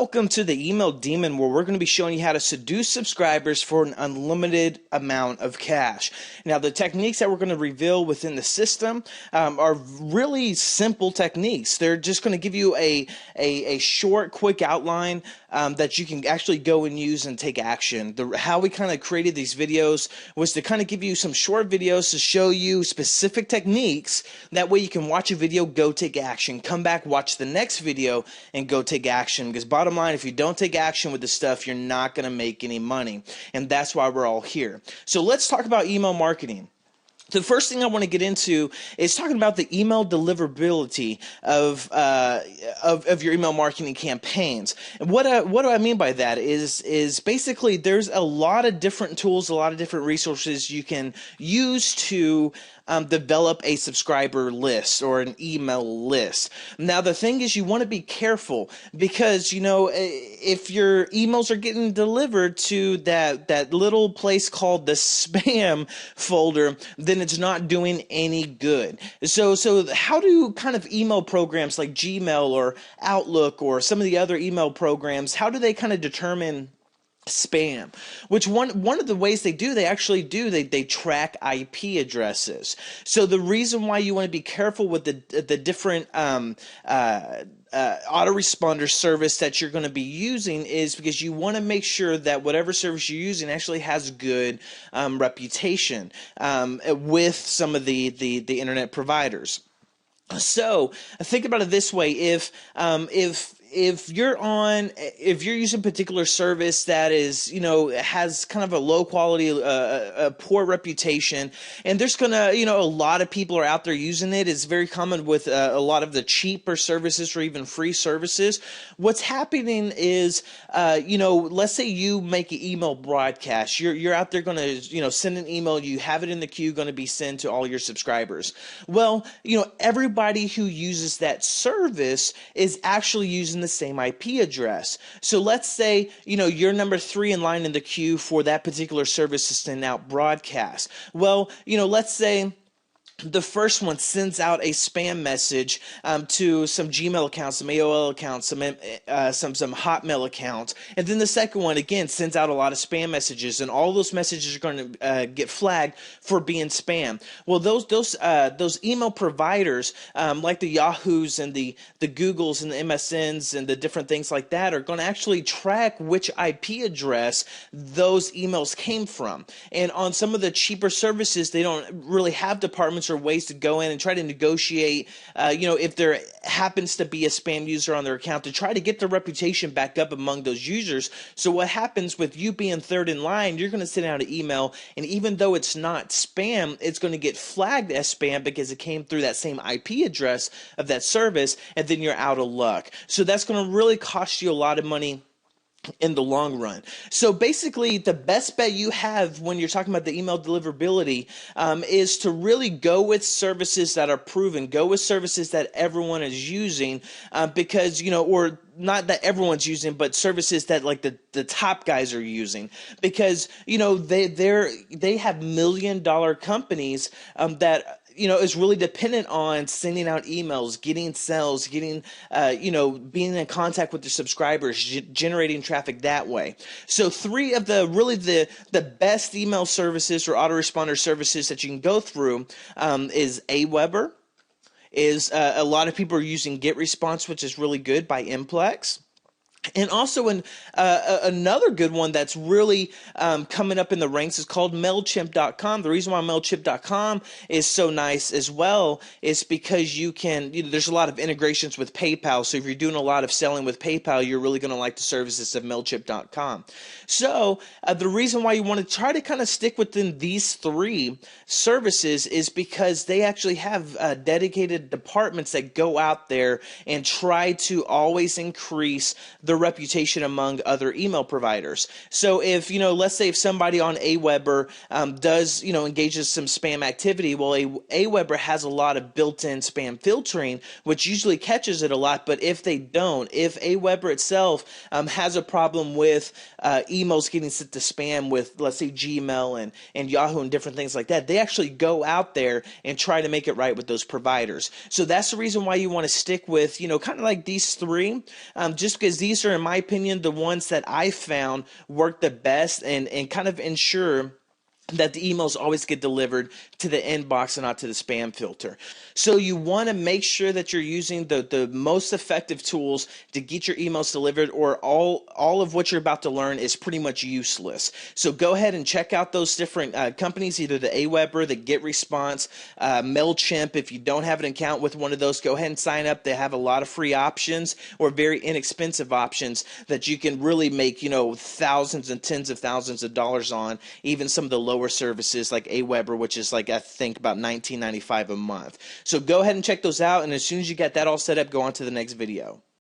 Welcome to the Email Demon, where we're going to be showing you how to seduce subscribers for an unlimited amount of cash. Now, the techniques that we're going to reveal within the system are really simple techniques. They're just going to give you a short, quick outline that you can actually go and use and take action. How we kind of created these videos was to kind of give you some short videos to show you specific techniques. That way you can watch a video, go take action, come back, watch the next video, and go take action. Because bottom line, if you don't take action with this stuff, you're not going to make any money. And that's why we're all here. So let's talk about email marketing. The first thing I want to get into is talking about the email deliverability of your email marketing campaigns. And what do I mean by that is basically there's a lot of different tools, a lot of different resources you can use to develop a subscriber list or an email list. Now, the thing is, you want to be careful because, you know, if your emails are getting delivered to that little place called the spam folder, then it's not doing any good. So how do kind of email programs like Gmail or Outlook or some of the other email programs, how do they kind of determine spam? Which one of the ways they track IP addresses. So the reason why you want to be careful with the different autoresponder service that you're going to be using is because you want to make sure that whatever service you're using actually has good reputation with some of the internet providers. So think about it this way: if you're using a particular service that is, you know, has kind of a low quality, a poor reputation, and there's gonna, you know, a lot of people are out there using it. It's very common with a lot of the cheaper services or even free services. What's happening is, you know, let's say you make an email broadcast. You're out there gonna, you know, send an email. You have it in the queue, going to be sent to all your subscribers. Well, you know, everybody who uses that service is actually using the same IP address. So let's say, you know, you're number 3 in line in the queue for that particular service to send out broadcast. Well, you know, let's say the first one sends out a spam message to some Gmail accounts, some AOL accounts, some Hotmail accounts, and then the second one again sends out a lot of spam messages, and all those messages are going to get flagged for being spam. Well, those email providers like the Yahoos and the Googles and the MSNs and the different things like that are going to actually track which IP address those emails came from. And on some of the cheaper services, they don't really have departments or ways to go in and try to negotiate, you know, if there happens to be a spam user on their account, to try to get their reputation back up among those users. So what happens with you being third in line, you're going to send out an email, and even though it's not spam, it's going to get flagged as spam because it came through that same IP address of that service, and then you're out of luck. So that's going to really cost you a lot of money in the long run. So basically, the best bet you have when you're talking about the email deliverability is to really go with services that are proven, go with services that everyone is using, because, you know, or not that everyone's using, but services that like the top guys are using, because, you know, they have $1 million companies that, you know, is really dependent on sending out emails, getting sales, getting, you know, being in contact with the subscribers, generating traffic that way. So 3 of the best email services or autoresponder services that you can go through is Aweber, is a lot of people are using GetResponse, which is really good, by Implex. And also another good one that's really coming up in the ranks is called MailChimp.com. The reason why MailChimp.com is so nice as well is because you can, you know, there's a lot of integrations with PayPal. So if you're doing a lot of selling with PayPal, you're really going to like the services of MailChimp.com. So the reason why you want to try to kind of stick within these 3 services is because they actually have dedicated departments that go out there and try to always increase the reputation among other email providers. So if, you know, let's say if somebody on Aweber does, you know, engages some spam activity, well, Aweber has a lot of built-in spam filtering, which usually catches it a lot. But if they don't, if Aweber itself has a problem with emails getting sent to spam with, let's say, Gmail and Yahoo and different things like that, they actually go out there and try to make it right with those providers. So that's the reason why you want to stick with, you know, kind of like these 3, just because these these are, in my opinion, the ones that I found work the best and kind of ensure that the emails always get delivered to the inbox and not to the spam filter. So you want to make sure that you're using the most effective tools to get your emails delivered, or all of what you're about to learn is pretty much useless. So go ahead and check out those different companies, either the Aweber, the GetResponse, MailChimp. If you don't have an account with one of those, go ahead and sign up. They have a lot of free options or very inexpensive options that you can really make, thousands and tens of thousands of dollars on, even some of the lower services like Aweber, which is like, I think, about $19.95 a month. So go ahead and check those out, and as soon as you get that all set up, go on to the next video.